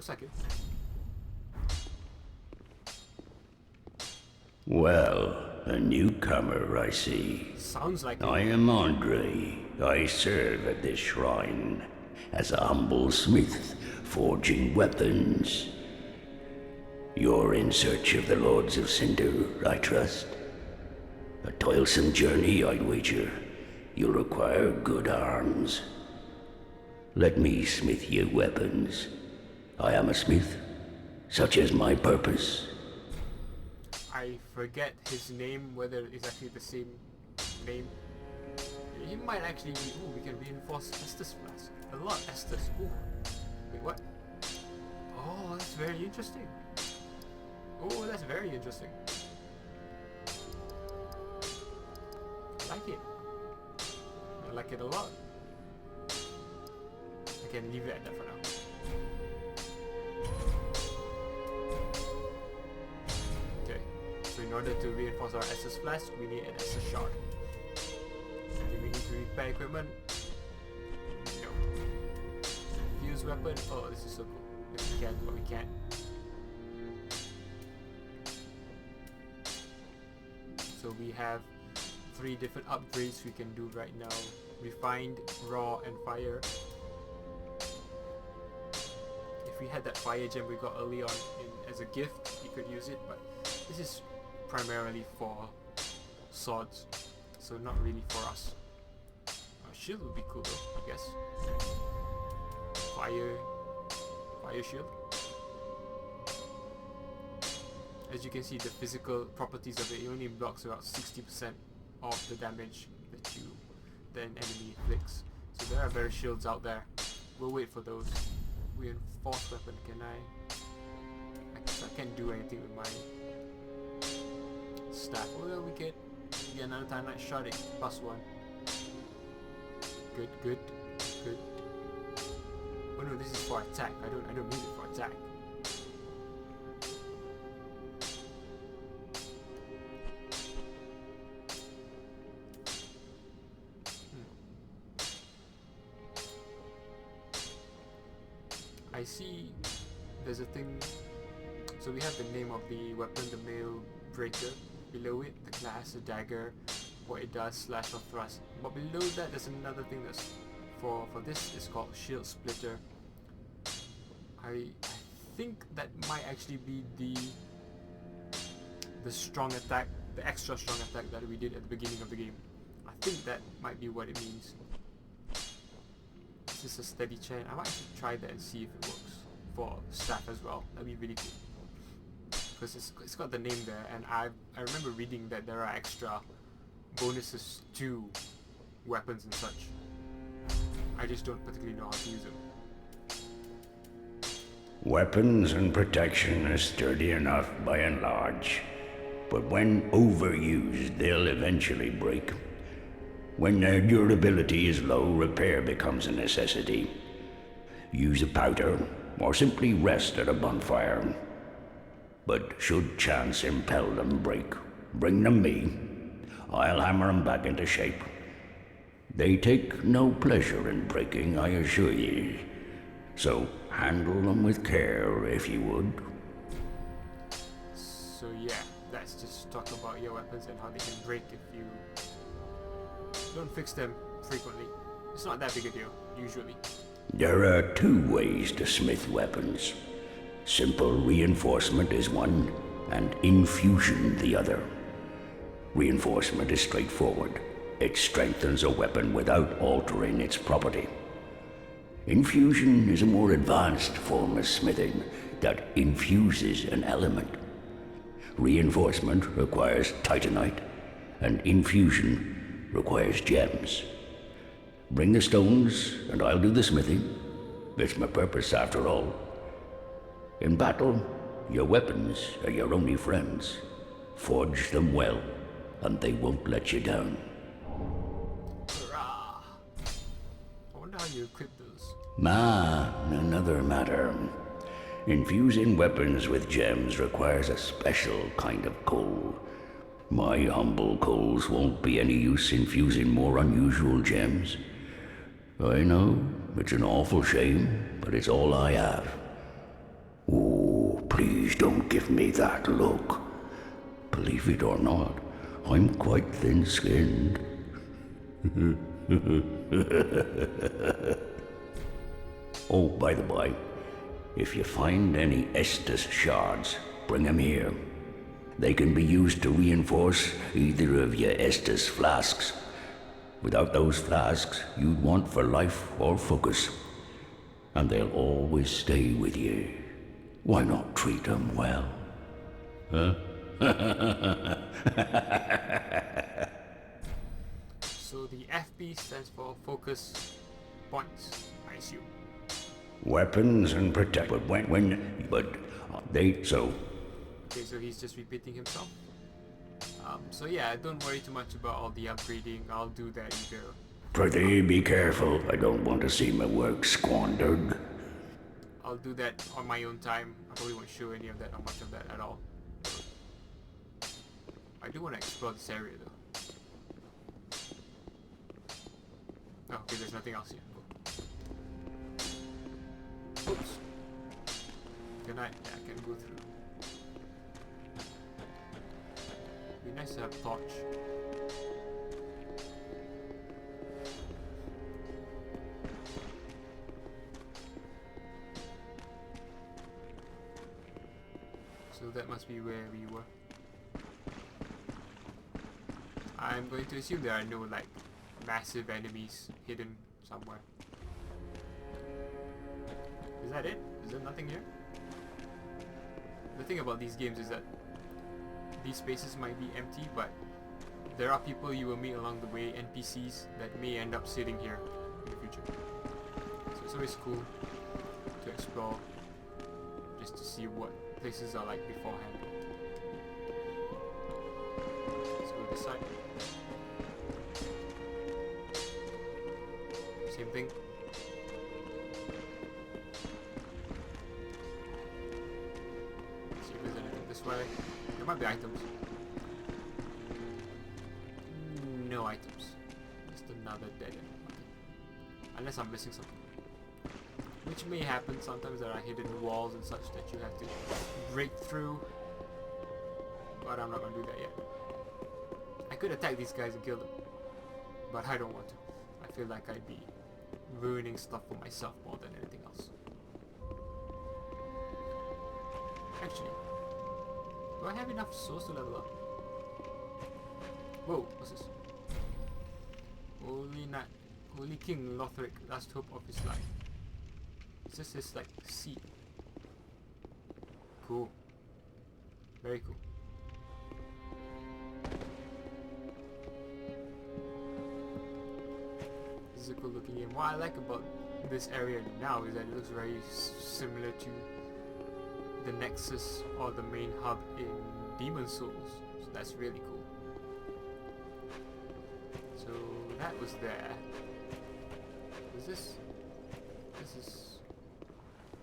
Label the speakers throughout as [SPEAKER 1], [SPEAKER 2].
[SPEAKER 1] looks like it.
[SPEAKER 2] Well, a newcomer, I see.
[SPEAKER 1] Sounds like
[SPEAKER 2] I
[SPEAKER 1] it.
[SPEAKER 2] am Andre. I serve at this shrine as a humble smith, forging weapons. You're in search of the Lords of Cinder, I trust. A toilsome journey, I'd wager. You'll require good arms. Let me smith you weapons. I am a smith, such is my purpose.
[SPEAKER 1] I forget his name, whether it's actually the same name. He might actually be. Ooh, we can reinforce Estus Flask. A lot Estus. Ooh. Wait, what? Oh, that's very interesting. Oh, that's very interesting. I like it. I like it a lot. I can leave it at that for now. Okay, so in order to reinforce our Estus Flask, we need an Estus Shard. Do we need to repair equipment? No. Fuse weapon? Oh, this is so cool. If we can, but we can't. So we have 3 different upgrades we can do right now. Refined, Raw, and Fire. If we had that Fire gem we got early on as a gift, we could use it, but this is primarily for swords, so not really for us. Shield would be cool though, I guess. Fire shield. As you can see, the physical properties of it only blocks about 60% of the damage that the enemy inflicts. So there are better shields out there. We'll wait for those. Reinforced weapon, can I can't do anything with my staff. Well, we get another time night shot it +1. Good. Oh no, this is for attack. I don't need it for attack. I see there's a thing. So we have the name of the weapon, the Mail Breaker. Below it, the class, the dagger, what it does, slash or thrust. But below that, there's another thing that's for this is called Shield Splitter. I think that might actually be the strong attack, the extra strong attack that we did at the beginning of the game. I think that might be what it means. This is a steady chain. I might actually try that and see if it works for staff as well. That'd be really cool. Because it's got the name there, and I remember reading that there are extra bonuses to weapons and such. I just don't particularly know how to use them.
[SPEAKER 2] Weapons and protection are sturdy enough by and large, but when overused, they'll eventually break. When their durability is low, repair becomes a necessity. Use a powder, or simply rest at a bonfire. But should chance impel them break, bring them me. I'll hammer them back into shape. They take no pleasure in breaking, I assure ye. So handle them with care, if you would.
[SPEAKER 1] So yeah, let's just talk about your weapons and how they can break if you don't fix them frequently. It's not that big a deal, usually.
[SPEAKER 2] There are 2 ways to smith weapons. Simple reinforcement is one, and infusion the other. Reinforcement is straightforward. It strengthens a weapon without altering its property. Infusion is a more advanced form of smithing that infuses an element. Reinforcement requires titanite, and infusion requires gems. Bring the stones, and I'll do the smithing. It's my purpose, after all. In battle, your weapons are your only friends. Forge them well, and they won't let you down.
[SPEAKER 1] Hurrah! I wonder how you equip those.
[SPEAKER 2] Another matter. Infusing weapons with gems requires a special kind of coal. My humble coals won't be any use infusing more unusual gems. I know, it's an awful shame, but it's all I have. Please don't give me that look. Believe it or not, I'm quite thin-skinned. Oh, by the by, if you find any Estus shards, bring 'em here. They can be used to reinforce either of your Estus flasks. Without those flasks, you'd want for life or focus. And they'll always stay with you. Why not treat 'em well? Huh?
[SPEAKER 1] So the FP stands for focus points, I assume.
[SPEAKER 2] Weapons and protect, but so
[SPEAKER 1] Okay, so he's just repeating himself. So yeah, don't worry too much about all the upgrading. I'll do that either.
[SPEAKER 2] prithee be careful. I don't want to see my work squandered.
[SPEAKER 1] I'll do that on my own time. I probably won't show any of that or much of that at all. I do want to explore this area though. Oh, okay, there's nothing else here. Cool. Oops. Can I? Yeah, I can go through. Be nice to have a torch. So that must be where we were. I'm going to assume there are no like massive enemies hidden somewhere. Is that it? Is there nothing here? The thing about these games is that these spaces might be empty, but there are people you will meet along the way, NPCs, that may end up sitting here in the future. So it's always cool to explore, just to see what places are like beforehand. Let's go this side. Same thing. See if there's anything this way. There might be items. No items. Just another dead end. Okay. Unless I'm missing something. Which may happen. Sometimes there are hidden walls and such that you have to break through. But I'm not gonna do that yet. I could attack these guys and kill them. But I don't want to. I feel like I'd be ruining stuff for myself more than anything else. Actually, do I have enough souls to level up? Whoa, what's this? Holy King Lothric, last hope of his life. It's just his like seat. Cool. Very cool. This is a cool looking game. What I like about this area now is that it looks very similar to the Nexus or the main hub in Demon Souls. So that's really cool. So that was there. Is this?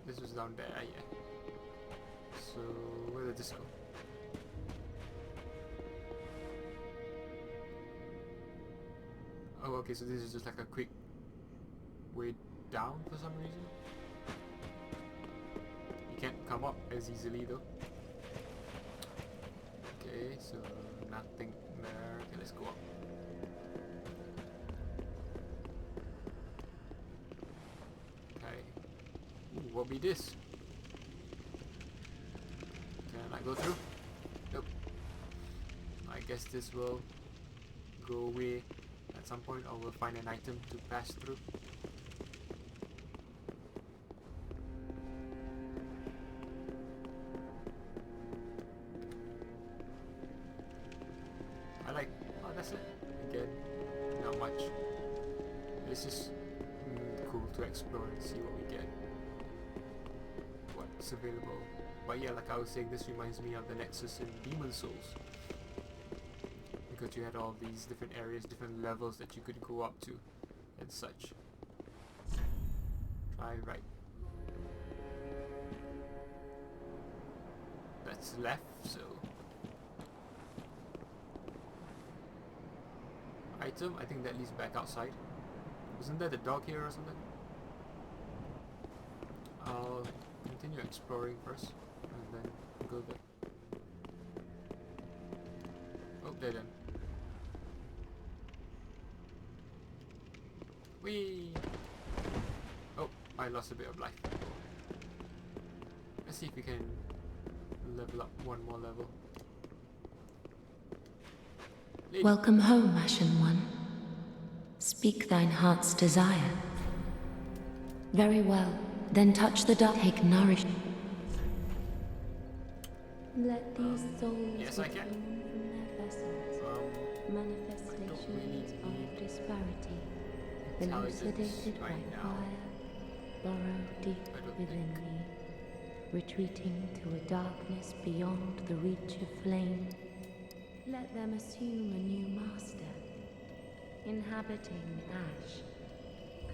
[SPEAKER 1] This was down there, yeah. So where did this go? Oh, okay, so this is just like a quick way down for some reason. You can't come up as easily though. Okay, so nothing there. Okay, let's go up. Okay. Ooh, what be this? Can I go through? Nope. I guess this will go away at some point, or we'll find an item to pass through. I like, oh that's it. Again, not much. This is cool to explore and see what we get. What's available. But yeah, like I was saying, this reminds me of the Nexus in Demon Souls. Because you had all these different areas, different levels that you could go up to and such. Try right. That's left, so item, I think that leads back outside. Wasn't there the dog here or something? I'll continue exploring first. And then go there. Oh, they're done. Whee! Oh, I lost a bit of life. Let's see if we can level up one more level. Lady.
[SPEAKER 3] Welcome home, Ashen One. Speak thine heart's desire. Very well, then touch the dark, take nourish. Let these souls
[SPEAKER 1] yes, I can.
[SPEAKER 3] return from their vessels, manifestations
[SPEAKER 1] really
[SPEAKER 3] of
[SPEAKER 1] need
[SPEAKER 3] disparity,
[SPEAKER 1] intelligence
[SPEAKER 3] elucidated by
[SPEAKER 1] right now.
[SPEAKER 3] fire, burrow deep
[SPEAKER 1] I don't
[SPEAKER 3] within
[SPEAKER 1] think.
[SPEAKER 3] me, retreating to a darkness beyond the reach of flame. Let them assume a new master, inhabiting ash,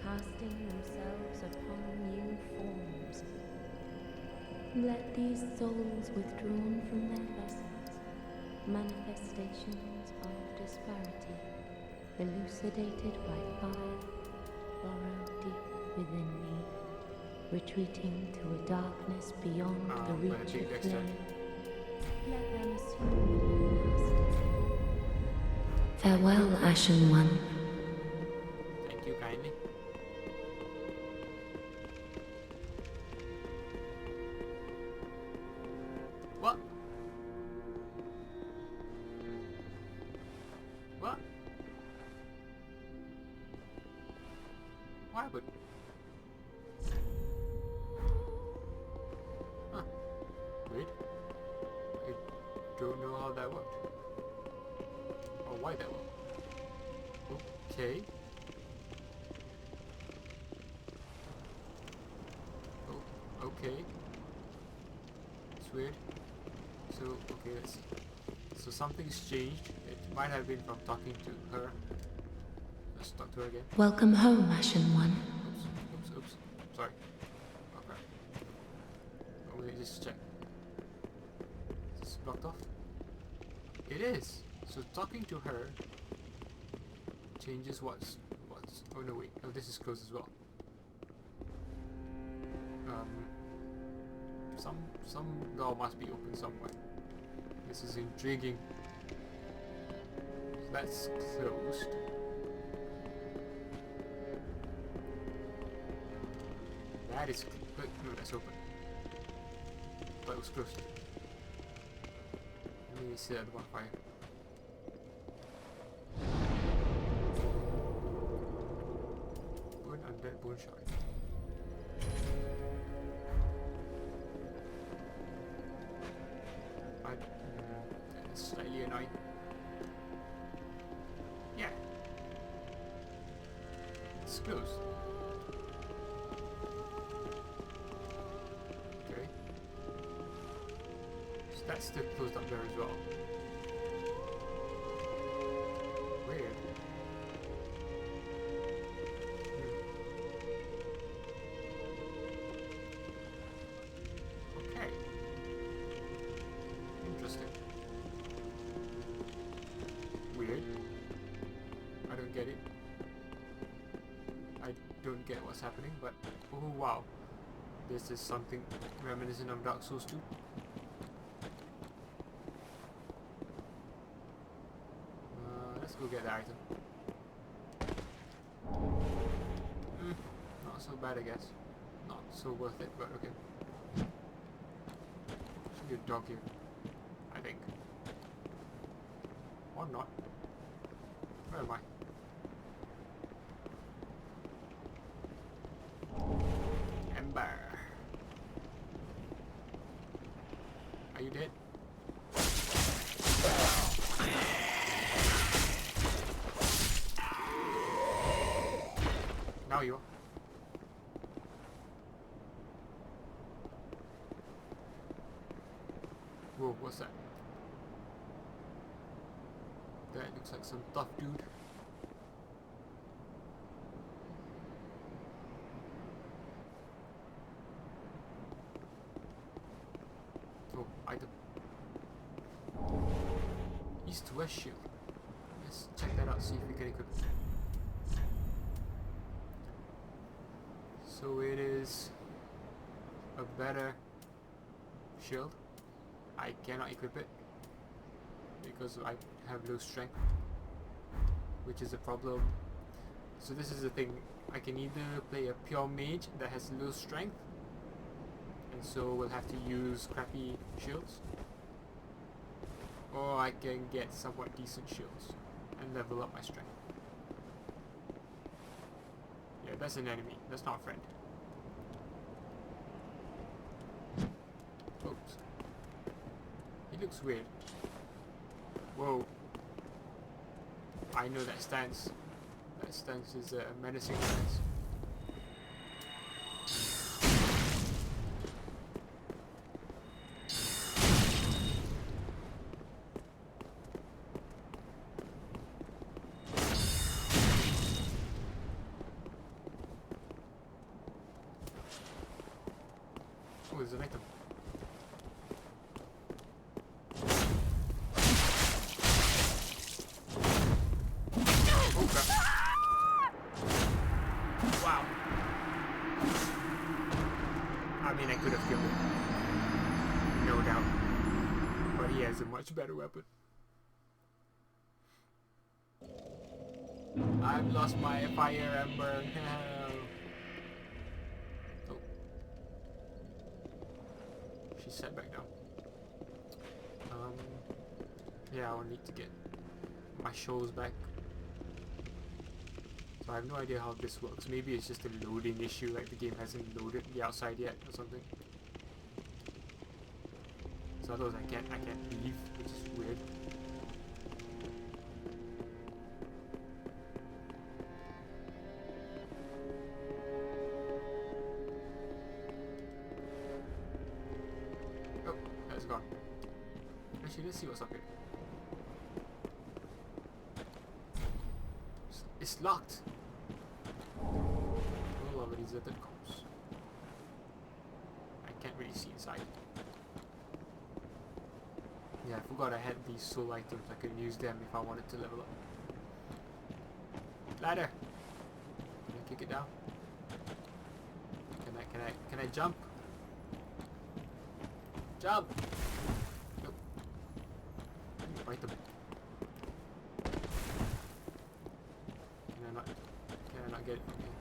[SPEAKER 3] casting themselves upon new forms. Let these souls withdrawn from their vessels, manifestations of disparity, elucidated by fire, burrow deep within me, retreating to a darkness beyond the reach of flame. Let them assume a new master. Farewell, Ashen One.
[SPEAKER 1] Thank you kindly. What? What? Why would... Huh. Wait. I don't know how that worked. Or why that worked. Okay. Oh, okay. It's weird. So, okay, let's see. So something's changed. It might have been from talking to her. Let's talk to her again.
[SPEAKER 3] Welcome home, Ashen One.
[SPEAKER 1] Oops. Sorry. Okay. Oh, let me just check. Is this blocked off? It is! So talking to her changes what's... Oh no, wait. Oh, this is closed as well. Some door must be open somewhere. This is intriguing. So that's closed. That is... No, that's open. Thought it was closed. Let me see that bonfire. Burn undead bone shard. It's slightly annoying. Yeah. It's closed. Okay. So that's still closed up there as well. Weird. Okay. Interesting. Weird. I don't get it. I don't get what's happening, but oh wow. This is something reminiscent of Dark Souls 2. Let's go get the item. Not so bad, I guess. Not so worth it, but okay. Should be a dog here, I think. Or not. Where am I? Ember. Are you dead? Now you are. Whoa, what's that? That looks like some tough dude. Oh, item. East to west shield. Let's check that out, see if we can equip it. So it is a better shield. I cannot equip it because I have low strength, which is a problem. So this is the thing, I can either play a pure mage that has low strength, and so we'll have to use crappy shields, or I can get somewhat decent shields and level up my strength. Yeah, that's an enemy, that's not a friend. Oops. He looks weird. Whoa. I know that stance. That stance is a menacing stance. Oh, there's an item. Oh crap. Wow. I mean, I could have killed him. No doubt. But he has a much better weapon. I've lost my fire ember. Oh. She's set back down. Yeah, I'll need to get my shows back. So I have no idea how this works. Maybe it's just a loading issue, like the game hasn't loaded the outside yet or something. So otherwise I can't leave, which is weird. Oh, that's gone. Actually, let's see what's up here. It's locked. All of these other comps. I can't really see inside. Yeah, I forgot I had these soul items. I could use them if I wanted to level up. Ladder. Can I kick it down? Can I jump? Jump! Nope. Fight them. Can I not get it from here?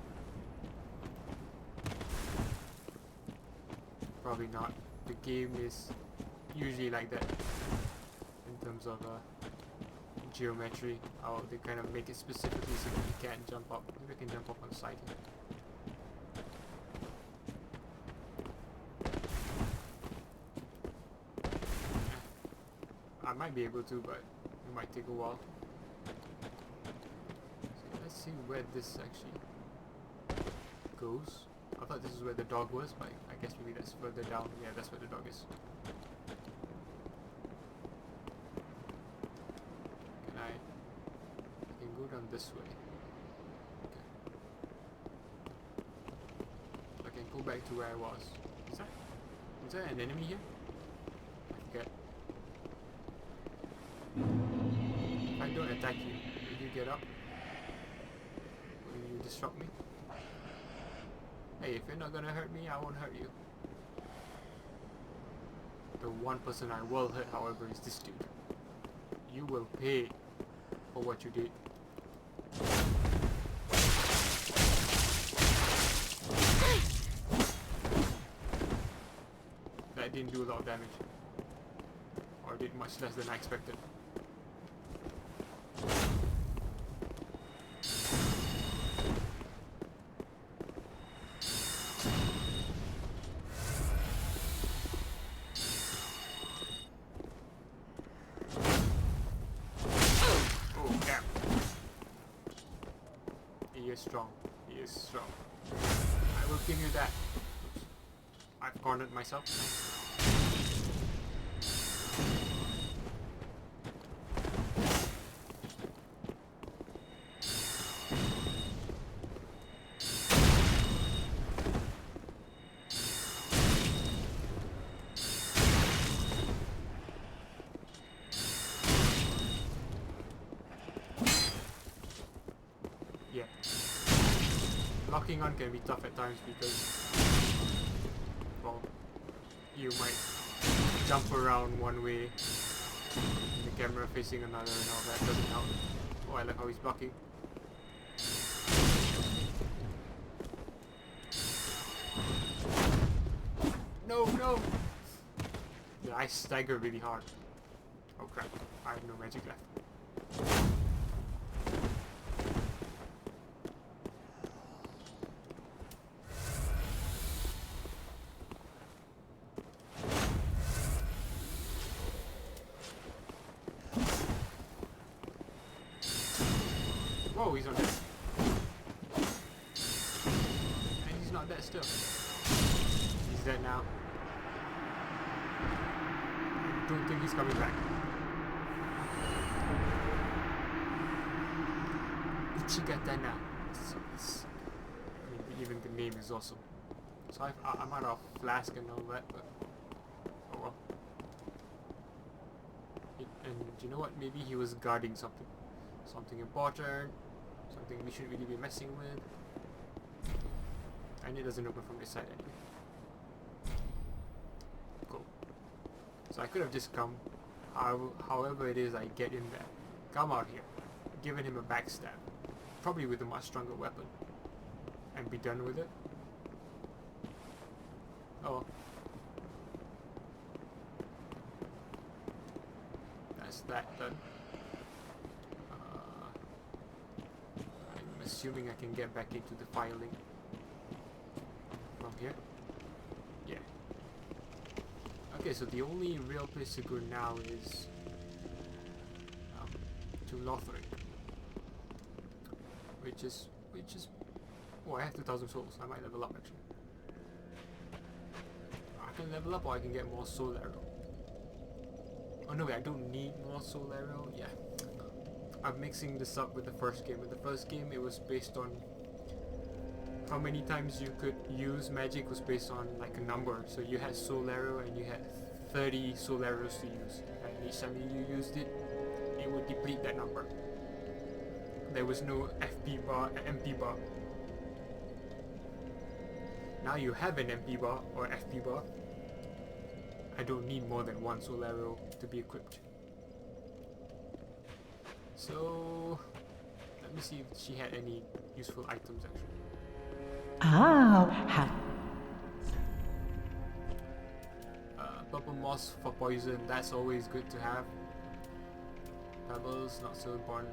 [SPEAKER 1] Probably not. The game is usually like that in terms of geometry. How they kind of make it specifically so that you can't jump up. Maybe I can jump up on the side here. I might be able to, but it might take a while. So let's see where this actually goes. I thought this is where the dog was, but I guess maybe that's further down. Yeah, that's where the dog is. I can go down this way. Okay. So I can go back to where I was. Is there an enemy here? I forget. If I don't attack you, will you get up? Will you disrupt me? Hey, if you're not gonna hurt me, I won't hurt you. The one person I will hurt, however, is this dude. You will pay for what you did. That didn't do a lot of damage. Or did much less than I expected. Strong. He is strong. I will give you that. Oops. I've cornered myself. Yeah. Locking on can be tough at times because, well, you might jump around one way, the camera facing another and all that doesn't help. Oh, I like how he's blocking. No, no! Yeah, I stagger really hard. Oh crap, I have no magic left. Whoa, he's not dead. And he's not dead still. He's dead now. Don't think he's coming back. Ichigatana. I mean, even the name is awesome. So I'm out of flask and all that, but oh well. And you know what? Maybe he was guarding something. Something important. Something we shouldn't really be messing with. And it doesn't open from this side anyway. Cool. So I could have just come, however it is I get in there, come out here, given him a backstab, probably with a much stronger weapon, and be done with it. Oh. That's that done. I'm assuming I can get back into the Firelink from here. Yeah. Okay, so the only real place to go now is to Lothric, which is oh, I have 2,000 souls. I might level up actually. I can level up, or I can get more soul arrow. Oh no, wait, I don't need more soul arrow. Yeah, I'm mixing this up with the first game. With the first game, it was based on how many times you could use magic was based on like a number. So you had soul arrow and you had 30 soul arrows to use, and each time you used it, it would deplete that number. There was no FP bar, MP bar. Now you have an MP bar or FP bar. I don't need more than one soul arrow to be equipped. So let me see if she had any useful items actually. Purple moss for poison, that's always good to have. Pebbles, not so important.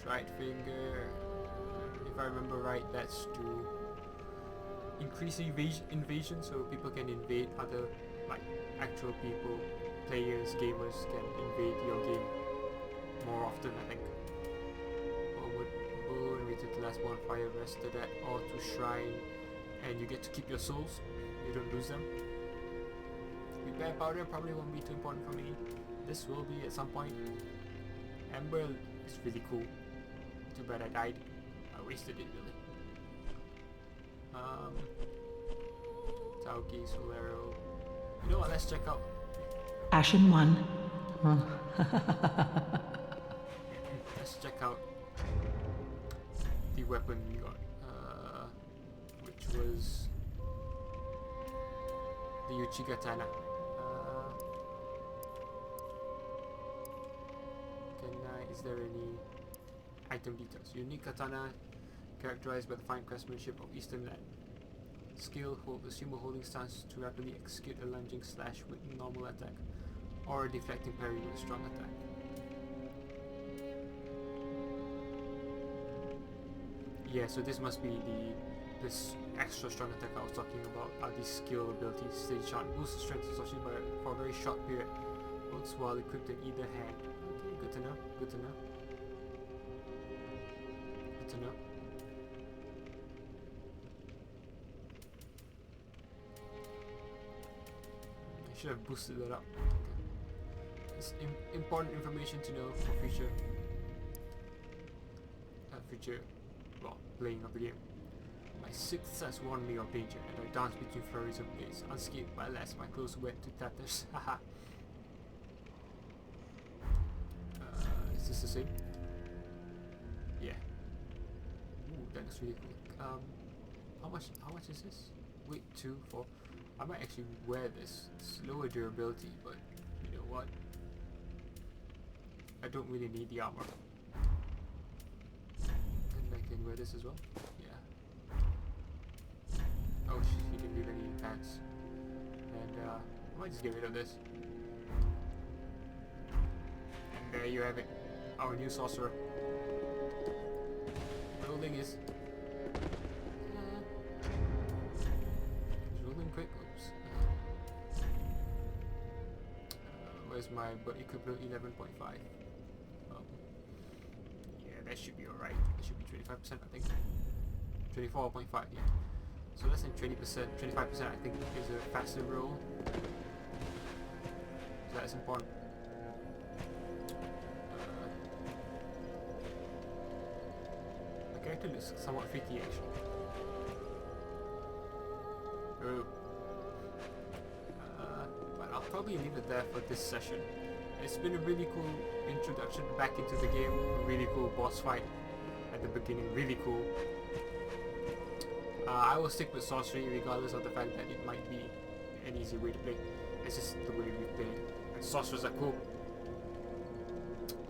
[SPEAKER 1] Dried finger, if I remember right, that's to increase invasion, so people can invade other, like actual people, players, gamers can invade your game more often, I think. Bone, we did the last bonfire, rest of that, or to shrine, and you get to keep your souls, you don't lose them. Repair powder probably won't be too important for me. This will be at some point. Ember is really cool. Too bad I died. I wasted it really. Tauki, Solero. You know what, let's check out.
[SPEAKER 4] Ashen one.
[SPEAKER 1] Let's check out the weapon we got. Which was the Uchigatana. Is there any item details? Unique katana characterized by the fine craftsmanship of Eastern land. Skill, assume a holding stance to rapidly execute a lunging slash with normal attack, or a deflecting parry with a strong attack. Yeah, so this must be this extra strong attack I was talking about. Are these skill abilities? Stage shot boosts strength associated for a very short period, works while equipped in either hand. Okay, good to know. Good to know. Good to know. I should have boosted that up. Okay. It's important information to know for future, well, playing of the game. My sixth sense warned me of danger, and I danced between flurries of blades, unscathed by last, my clothes wet to tatters. Haha. Is this the same? Yeah. Ooh, that looks really cool. How much is this? Wait, 2, 4. I might actually wear this. It's lower durability, but you know what? I don't really need the armor. And I can wear this as well. Yeah. Oh, he didn't leave any pants. And I might just get rid of this. And there you have it. Our new sorcerer. Rolling is... he's rolling quick. Oops. Where's my equivalent 11.5? Yeah, that should be alright. That should be 25%, I think. 24.5, yeah. So less than 20%, 25% I think is a faster roll. So that's important. My character looks somewhat freaky actually. Oh. But I'll probably leave it there for this session. It's been a really cool introduction back into the game, a really cool boss fight at the beginning, really cool. I will stick with Sorcery regardless of the fact that it might be an easy way to play. It's just the way we play. And Sorcerers are cool.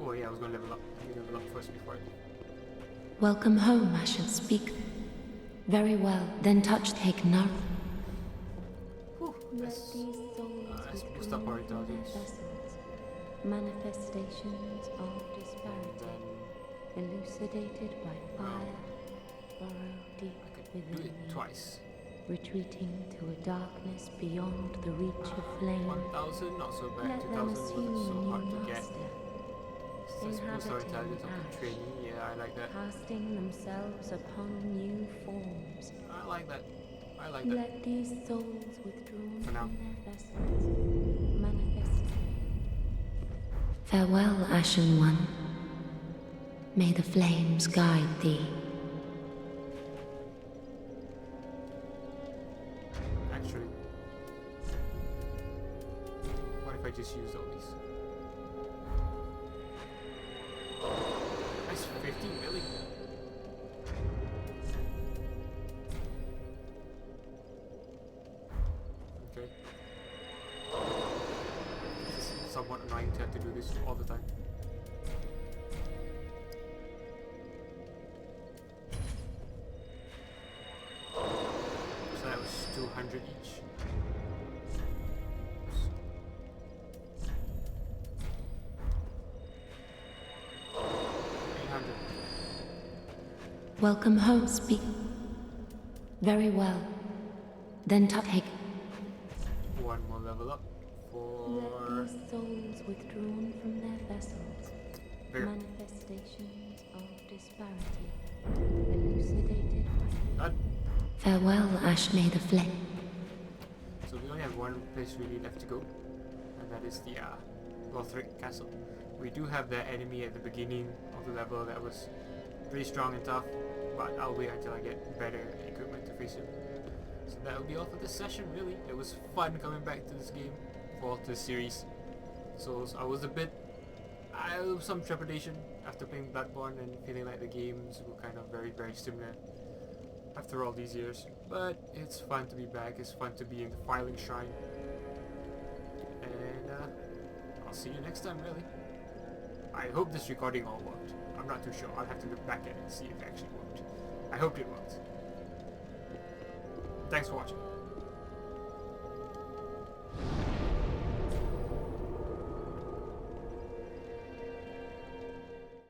[SPEAKER 1] Oh yeah, I was gonna level up. Let me level up first before I do.
[SPEAKER 3] Welcome home, I shall speak. Very well, then touch take none.
[SPEAKER 1] Whew, let's boost up our intelligence.
[SPEAKER 3] Manifestations of disparity, elucidated by fire, burrow deep within
[SPEAKER 1] Do it
[SPEAKER 3] me,
[SPEAKER 1] twice.
[SPEAKER 3] retreating to a darkness beyond the reach of flame.
[SPEAKER 1] 1000, not so bad.
[SPEAKER 3] Let
[SPEAKER 1] 2000
[SPEAKER 3] them
[SPEAKER 1] wasn't
[SPEAKER 3] assume a
[SPEAKER 1] so hard
[SPEAKER 3] new
[SPEAKER 1] to get.
[SPEAKER 3] master,
[SPEAKER 1] Let's boost our
[SPEAKER 3] inhabiting
[SPEAKER 1] intelligence up to
[SPEAKER 3] ash,
[SPEAKER 1] training. Yeah, I like that.
[SPEAKER 3] casting themselves upon new forms.
[SPEAKER 1] I like that. I like that.
[SPEAKER 3] Let these souls withdrawn
[SPEAKER 1] For now.
[SPEAKER 3] from their vessels manifest. Farewell, Ashen One. May the flames guide thee.
[SPEAKER 1] Actually, what if I just use all these? That's 50, really? Okay. It's somewhat annoying to have to do this all the time. So that was 200 each.
[SPEAKER 3] Welcome home, speak. Very well. Then take.
[SPEAKER 1] One more level up for
[SPEAKER 3] Let these souls withdrawn from their vessels.
[SPEAKER 1] Very
[SPEAKER 3] Manifestations of disparity, elucidated by.
[SPEAKER 1] done.
[SPEAKER 3] Farewell, Ash, may the flame.
[SPEAKER 1] So we only have one place really left to go, and that is the Lothric Castle. We do have the enemy at the beginning of the level that was pretty strong and tough, but I'll wait until I get better equipment to face him. So that will be all for this session really. It was fun coming back to this game, for this series. So I was some trepidation after playing Bloodborne and feeling like the games were kind of very, very similar after all these years. But it's fun to be back, it's fun to be in the Firelink Shrine. And I'll see you next time really. I hope this recording all worked. I'm not too sure. I'll have to look back at it and see if it actually worked. I hope it worked. Thanks for watching.